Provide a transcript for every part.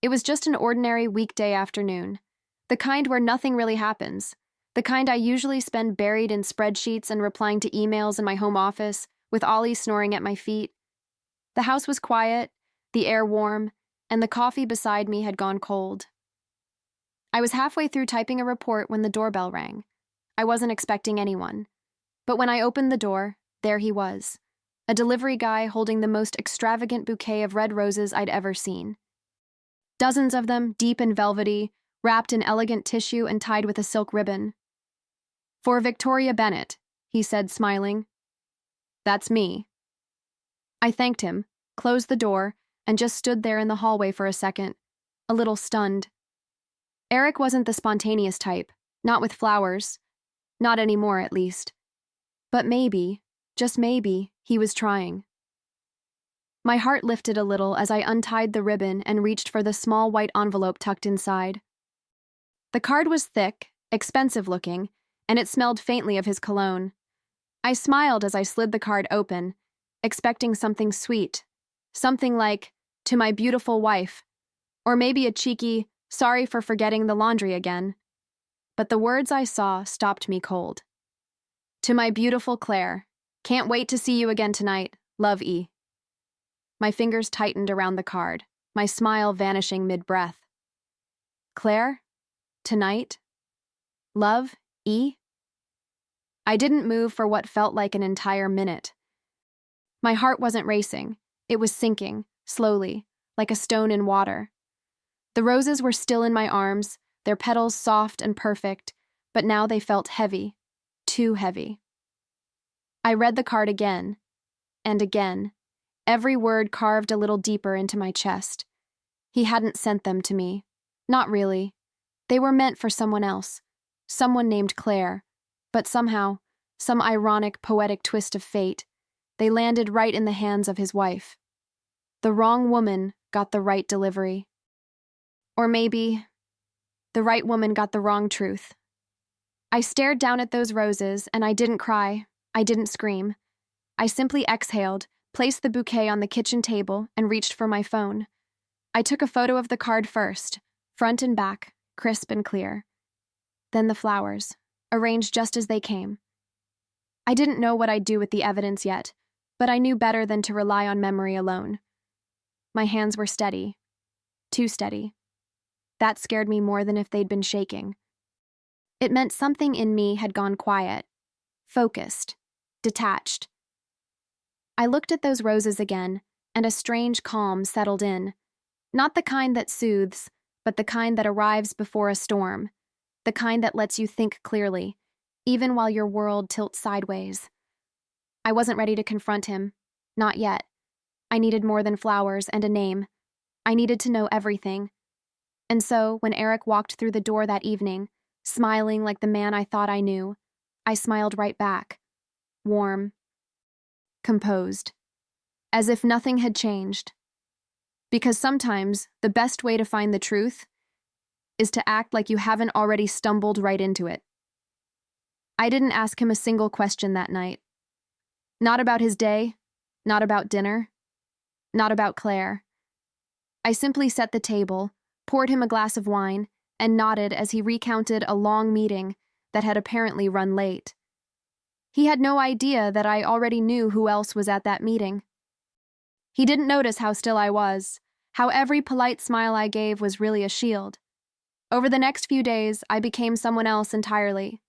It was just an ordinary weekday afternoon. The kind where nothing really happens. The kind I usually spend buried in spreadsheets and replying to emails in my home office, with Ollie snoring at my feet. The house was quiet, the air warm, and the coffee beside me had gone cold. I was halfway through typing a report when the doorbell rang. I wasn't expecting anyone. But when I opened the door, there he was. A delivery guy holding the most extravagant bouquet of red roses I'd ever seen. Dozens of them, deep and velvety, wrapped in elegant tissue and tied with a silk ribbon. "For Victoria Bennett," he said, smiling. "That's me." I thanked him, closed the door, and just stood there in the hallway for a second, a little stunned. Eric wasn't the spontaneous type, not with flowers. Not anymore, at least. But maybe, just maybe, he was trying. My heart lifted a little as I untied the ribbon and reached for the small white envelope tucked inside. The card was thick, expensive-looking, and it smelled faintly of his cologne. I smiled as I slid the card open, expecting something sweet. Something like, "To my beautiful wife," or maybe a cheeky, "Sorry for forgetting the laundry again." But the words I saw stopped me cold. "To my beautiful Claire. Can't wait to see you again tonight. Love, E." My fingers tightened around the card, my smile vanishing mid-breath. Claire? Tonight? Love, E? I didn't move for what felt like an entire minute. My heart wasn't racing. It was sinking, slowly, like a stone in water. The roses were still in my arms, their petals soft and perfect, but now they felt heavy, too heavy. I read the card again, and again, every word carved a little deeper into my chest. He hadn't sent them to me. Not really. They were meant for someone else, someone named Claire, but somehow, some ironic, poetic twist of fate, they landed right in the hands of his wife. The wrong woman got the right delivery. Or maybe, the right woman got the wrong truth. I stared down at those roses, and I didn't cry. I didn't scream. I simply exhaled, placed the bouquet on the kitchen table, and reached for my phone. I took a photo of the card first, front and back, crisp and clear. Then the flowers, arranged just as they came. I didn't know what I'd do with the evidence yet, but I knew better than to rely on memory alone. My hands were steady. Too steady. That scared me more than if they'd been shaking. It meant something in me had gone quiet, focused, detached. I looked at those roses again, and a strange calm settled in. Not the kind that soothes, but the kind that arrives before a storm. The kind that lets you think clearly, even while your world tilts sideways. I wasn't ready to confront him. Not yet. I needed more than flowers and a name. I needed to know everything. And so, when Eric walked through the door that evening, smiling like the man I thought I knew, I smiled right back. Warm. Composed. As if nothing had changed. Because sometimes, the best way to find the truth is to act like you haven't already stumbled right into it. I didn't ask him a single question that night. Not about his day, not about dinner, not about Claire. I simply set the table, poured him a glass of wine, and nodded as he recounted a long meeting that had apparently run late. He had no idea that I already knew who else was at that meeting. He didn't notice how still I was, how every polite smile I gave was really a shield. Over the next few days, I became someone else entirely.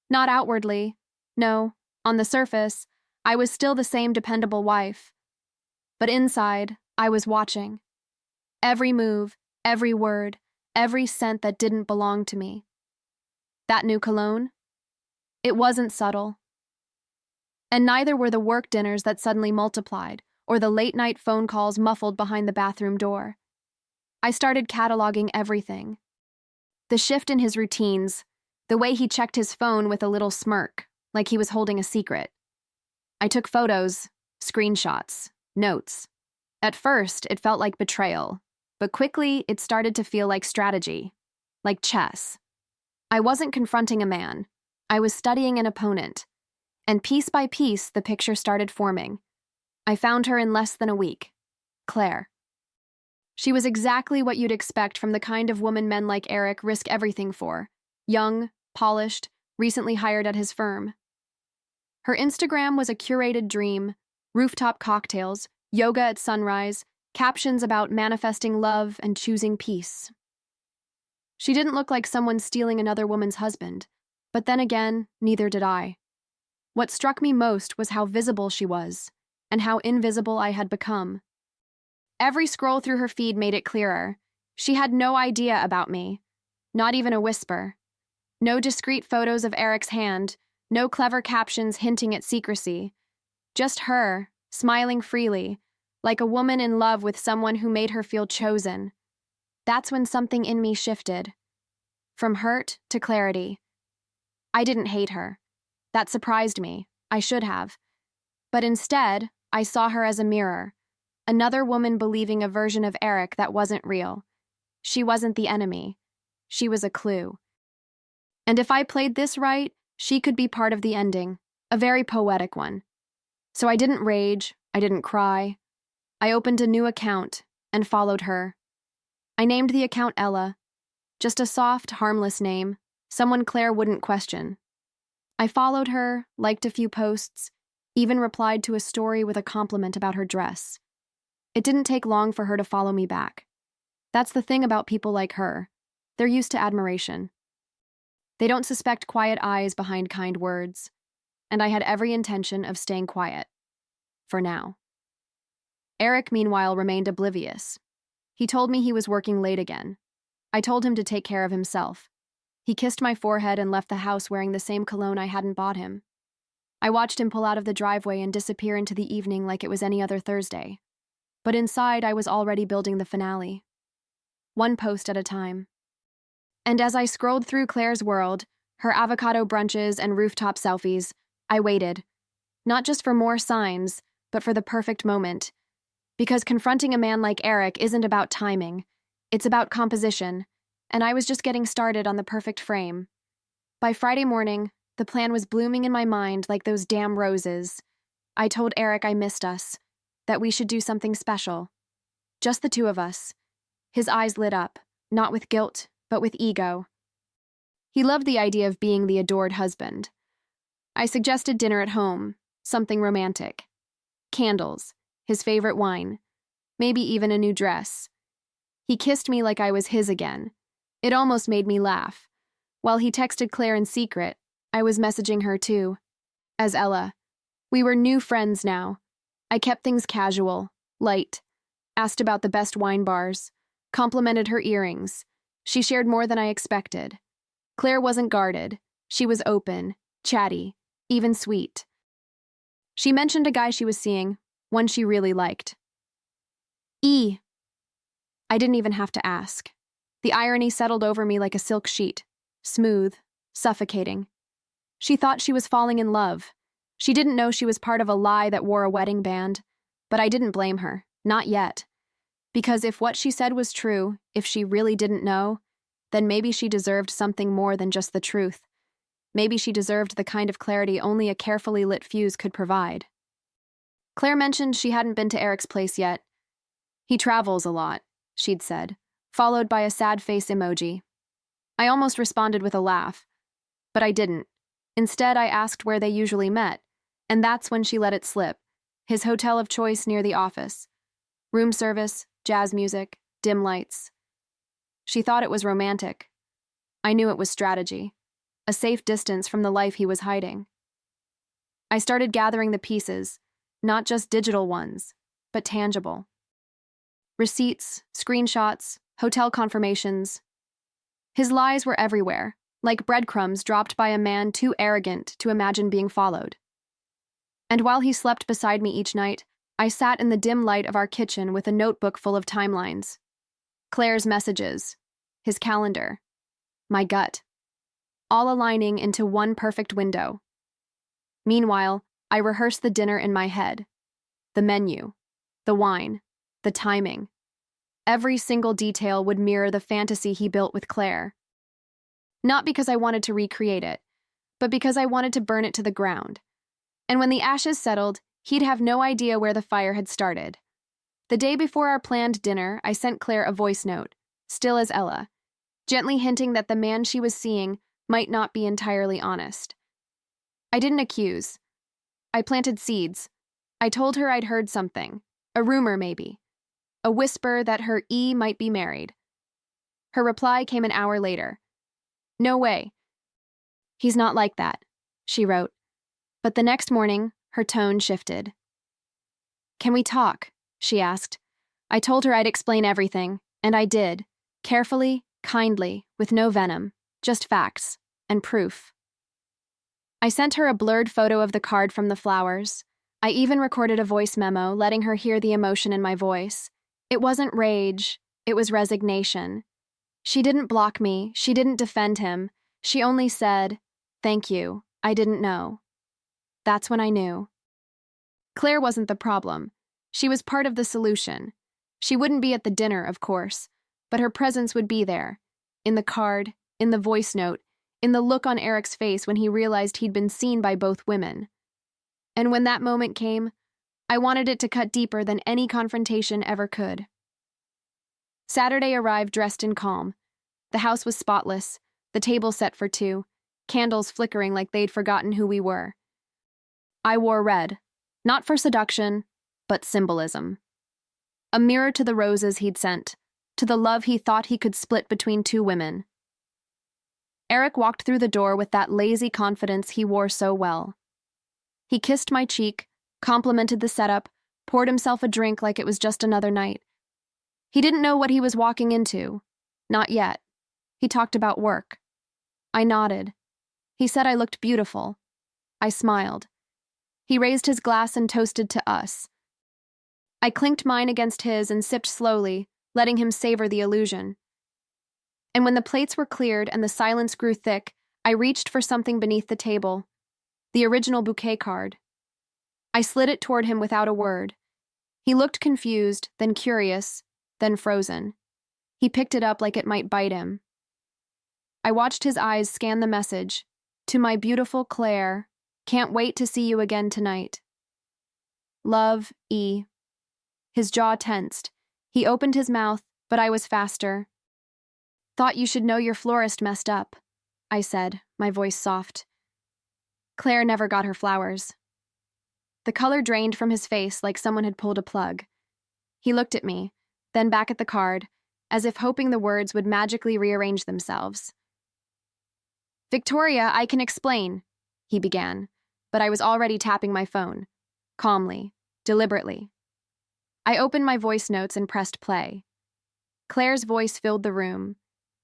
Not outwardly. No, on the surface, I was still the same dependable wife. But inside, I was watching. Every move, every word, every scent that didn't belong to me. That new cologne? It wasn't subtle. And neither were the work dinners that suddenly multiplied, or the late-night phone calls muffled behind the bathroom door. I started cataloging everything. The shift in his routines, the way he checked his phone with a little smirk, like he was holding a secret. I took photos, screenshots, notes. At first, it felt like betrayal, but quickly it started to feel like strategy, like chess. I wasn't confronting a man. I was studying an opponent. And piece by piece, the picture started forming. I found her in less than a week. Claire. She was exactly what you'd expect from the kind of woman men like Eric risk everything for. Young, polished, recently hired at his firm. Her Instagram was a curated dream: rooftop cocktails, yoga at sunrise, captions about manifesting love and choosing peace. She didn't look like someone stealing another woman's husband, but then again, neither did I. What struck me most was how visible she was, and how invisible I had become. Every scroll through her feed made it clearer. She had no idea about me, not even a whisper. No discreet photos of Eric's hand, no clever captions hinting at secrecy. Just her, smiling freely, like a woman in love with someone who made her feel chosen. That's when something in me shifted. From hurt to clarity. I didn't hate her. That surprised me. I should have. But instead, I saw her as a mirror. Another woman believing a version of Eric that wasn't real. She wasn't the enemy. She was a clue. And if I played this right, she could be part of the ending, a very poetic one. So I didn't rage, I didn't cry. I opened a new account and followed her. I named the account Ella, just a soft, harmless name, someone Claire wouldn't question. I followed her, liked a few posts, even replied to a story with a compliment about her dress. It didn't take long for her to follow me back. That's the thing about people like her. They're used to admiration. They don't suspect quiet eyes behind kind words, and I had every intention of staying quiet. For now. Eric, meanwhile, remained oblivious. He told me he was working late again. I told him to take care of himself. He kissed my forehead and left the house wearing the same cologne I hadn't bought him. I watched him pull out of the driveway and disappear into the evening like it was any other Thursday. But inside, I was already building the finale. One post at a time. And as I scrolled through Claire's world, her avocado brunches and rooftop selfies, I waited. Not just for more signs, but for the perfect moment. Because confronting a man like Eric isn't about timing. It's about composition, and I was just getting started on the perfect frame. By Friday morning, the plan was blooming in my mind like those damn roses. I told Eric I missed us, that we should do something special. Just the two of us. His eyes lit up, not with guilt, but with ego. He loved the idea of being the adored husband. I suggested dinner at home, something romantic. Candles, his favorite wine, maybe even a new dress. He kissed me like I was his again. It almost made me laugh. While he texted Claire in secret, I was messaging her too, as Ella. We were new friends now. I kept things casual, light, asked about the best wine bars, complimented her earrings. She shared more than I expected. Claire wasn't guarded. She was open, chatty, even sweet. She mentioned a guy she was seeing, one she really liked. I didn't even have to ask. The irony settled over me like a silk sheet, smooth, suffocating. She thought she was falling in love. She didn't know she was part of a lie that wore a wedding band, but I didn't blame her, not yet. Because if what she said was true, if she really didn't know, then maybe she deserved something more than just the truth. Maybe she deserved the kind of clarity only a carefully lit fuse could provide. Claire mentioned she hadn't been to Eric's place yet. He travels a lot, she'd said, followed by a sad face emoji. I almost responded with a laugh, but I didn't. Instead, I asked where they usually met, and that's when she let it slip. His hotel of choice near the office. Room service, jazz music, dim lights. She thought it was romantic. I knew it was strategy, a safe distance from the life he was hiding. I started gathering the pieces, not just digital ones, but tangible. Receipts, screenshots, hotel confirmations. His lies were everywhere, like breadcrumbs dropped by a man too arrogant to imagine being followed. And while he slept beside me each night, I sat in the dim light of our kitchen with a notebook full of timelines. Claire's messages, his calendar, my gut, all aligning into one perfect window. Meanwhile, I rehearsed the dinner in my head. The menu, the wine, the timing. Every single detail would mirror the fantasy he built with Claire. Not because I wanted to recreate it, but because I wanted to burn it to the ground. And when the ashes settled, he'd have no idea where the fire had started. The day before our planned dinner, I sent Claire a voice note, still as Ella, gently hinting that the man she was seeing might not be entirely honest. I didn't accuse. I planted seeds. I told her I'd heard something, a rumor maybe, a whisper that her E might be married. Her reply came an hour later. No way. He's not like that, she wrote. But the next morning, her tone shifted. Can we talk? She asked. I told her I'd explain everything, and I did, carefully, kindly, with no venom, just facts and proof. I sent her a blurred photo of the card from the flowers. I even recorded a voice memo, letting her hear the emotion in my voice. It wasn't rage, it was resignation. She didn't block me, she didn't defend him. She only said, "Thank you, I didn't know." That's when I knew. Claire wasn't the problem. She was part of the solution. She wouldn't be at the dinner, of course, but her presence would be there. In the card, in the voice note, in the look on Eric's face when he realized he'd been seen by both women. And when that moment came, I wanted it to cut deeper than any confrontation ever could. Saturday arrived dressed in calm. The house was spotless, the table set for two, candles flickering like they'd forgotten who we were. I wore red, not for seduction, but symbolism. A mirror to the roses he'd sent, to the love he thought he could split between two women. Eric walked through the door with that lazy confidence he wore so well. He kissed my cheek, complimented the setup, poured himself a drink like it was just another night. He didn't know what he was walking into. Not yet. He talked about work. I nodded. He said I looked beautiful. I smiled. He raised his glass and toasted to us. I clinked mine against his and sipped slowly, letting him savor the illusion. And when the plates were cleared and the silence grew thick, I reached for something beneath the table. The original bouquet card. I slid it toward him without a word. He looked confused, then curious, then frozen. He picked it up like it might bite him. I watched his eyes scan the message. To my beautiful Claire, can't wait to see you again tonight. Love, E. His jaw tensed. He opened his mouth, but I was faster. Thought you should know your florist messed up, I said, my voice soft. Claire never got her flowers. The color drained from his face like someone had pulled a plug. He looked at me, then back at the card, as if hoping the words would magically rearrange themselves. Victoria, I can explain, he began, but I was already tapping my phone, calmly, deliberately. I opened my voice notes and pressed play. Claire's voice filled the room,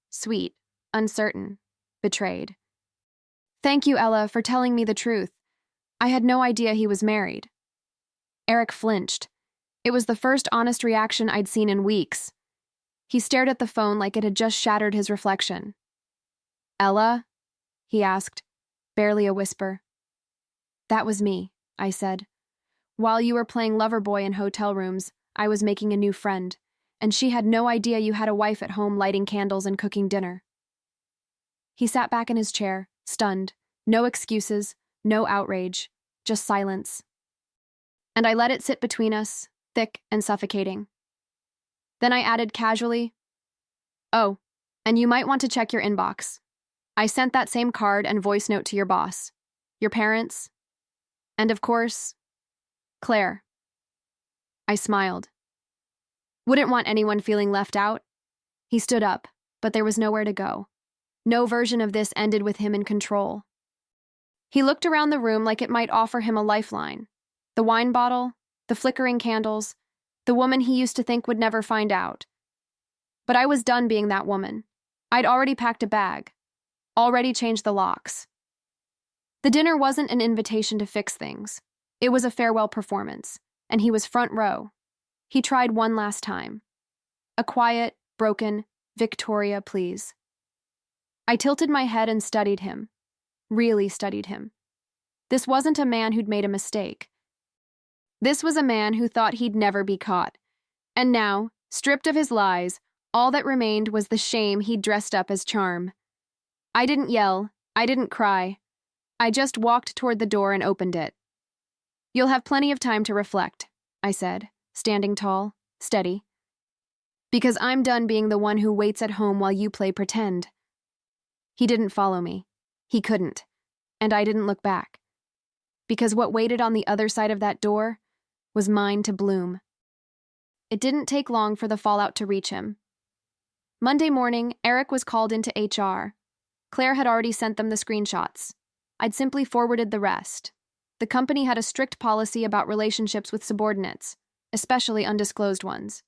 sweet, uncertain, betrayed. Thank you, Ella, for telling me the truth. I had no idea he was married. Eric flinched. It was the first honest reaction I'd seen in weeks. He stared at the phone like it had just shattered his reflection. Ella? He asked, barely a whisper. That was me, I said. While you were playing lover boy in hotel rooms, I was making a new friend, and she had no idea you had a wife at home lighting candles and cooking dinner. He sat back in his chair, stunned. No excuses, no outrage, just silence. And I let it sit between us, thick and suffocating. Then I added casually, "Oh, and you might want to check your inbox. I sent that same card and voice note to your boss, your parents, and of course, Claire." I smiled. Wouldn't want anyone feeling left out. He stood up, but there was nowhere to go. No version of this ended with him in control. He looked around the room like it might offer him a lifeline. The wine bottle, the flickering candles, the woman he used to think would never find out. But I was done being that woman. I'd already packed a bag, already changed the locks. The dinner wasn't an invitation to fix things. It was a farewell performance, and he was front row. He tried one last time. A quiet, broken, "Victoria, please." I tilted my head and studied him. Really studied him. This wasn't a man who'd made a mistake. This was a man who thought he'd never be caught. And now, stripped of his lies, all that remained was the shame he'd dressed up as charm. I didn't yell. I didn't cry. I just walked toward the door and opened it. "You'll have plenty of time to reflect," I said, standing tall, steady. Because I'm done being the one who waits at home while you play pretend. He didn't follow me. He couldn't. And I didn't look back. Because what waited on the other side of that door was mine to bloom. It didn't take long for the fallout to reach him. Monday morning, Eric was called into HR. Claire had already sent them the screenshots. I'd simply forwarded the rest. The company had a strict policy about relationships with subordinates, especially undisclosed ones.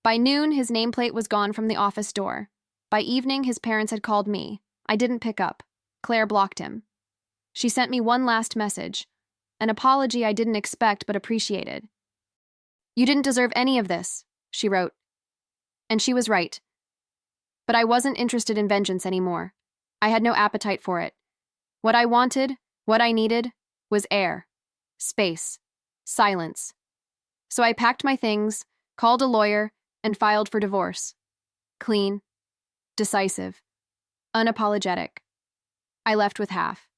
By noon, his nameplate was gone from the office door. By evening, his parents had called me. I didn't pick up. Claire blocked him. She sent me one last message, an apology I didn't expect but appreciated. "You didn't deserve any of this," she wrote. And she was right. But I wasn't interested in vengeance anymore. I had no appetite for it. What I wanted, what I needed, was air, space, silence. So I packed my things, called a lawyer, and filed for divorce. Clean, decisive, unapologetic. I left with half.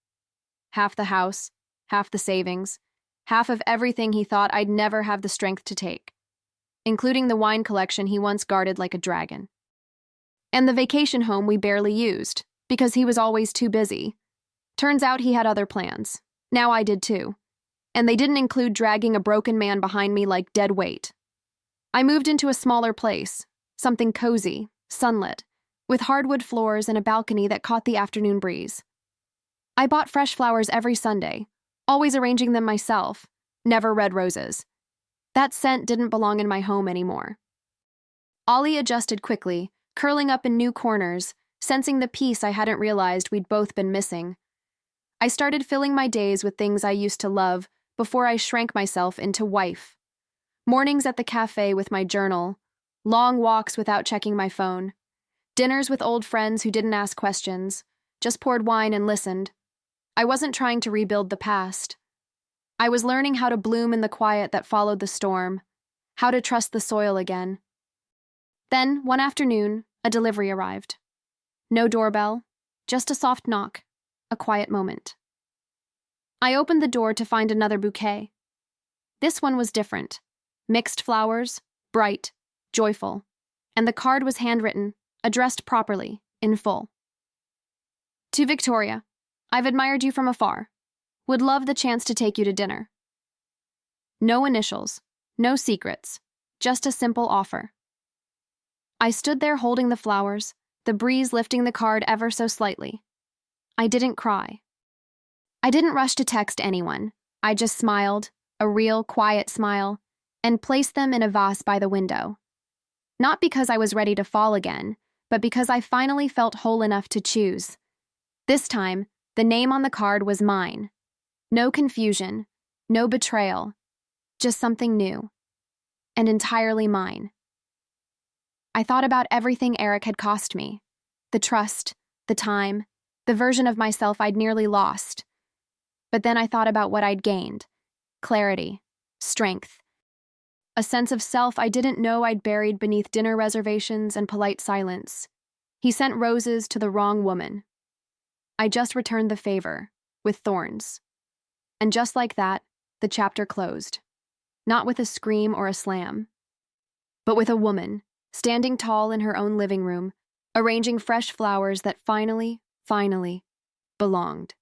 Half the house, half the savings, half of everything he thought I'd never have the strength to take, including the wine collection he once guarded like a dragon. And the vacation home we barely used, because he was always too busy. Turns out he had other plans. Now I did too. And they didn't include dragging a broken man behind me like dead weight. I moved into a smaller place, something cozy, sunlit, with hardwood floors and a balcony that caught the afternoon breeze. I bought fresh flowers every Sunday, always arranging them myself, never red roses. That scent didn't belong in my home anymore. Ollie adjusted quickly, curling up in new corners, sensing the peace I hadn't realized we'd both been missing. I started filling my days with things I used to love before I shrank myself into wife. Mornings at the cafe with my journal, long walks without checking my phone, dinners with old friends who didn't ask questions, just poured wine and listened. I wasn't trying to rebuild the past. I was learning how to bloom in the quiet that followed the storm, how to trust the soil again. Then, one afternoon, a delivery arrived. No doorbell, just a soft knock, a quiet moment. I opened the door to find another bouquet. This one was different. Mixed flowers, bright, joyful. And the card was handwritten, addressed properly, in full. To Victoria, I've admired you from afar. Would love the chance to take you to dinner. No initials, no secrets, just a simple offer. I stood there holding the flowers, the breeze lifting the card ever so slightly. I didn't cry. I didn't rush to text anyone. I just smiled, a real, quiet smile, and placed them in a vase by the window. Not because I was ready to fall again, but because I finally felt whole enough to choose. This time, the name on the card was mine. No confusion, no betrayal, just something new, and entirely mine. I thought about everything Eric had cost me, the trust, the time, the version of myself I'd nearly lost. But then I thought about what I'd gained, clarity, strength, a sense of self I didn't know I'd buried beneath dinner reservations and polite silence. He sent roses to the wrong woman. I just returned the favor, with thorns. And just like that, the chapter closed. Not with a scream or a slam, but with a woman, standing tall in her own living room, arranging fresh flowers that finally belonged.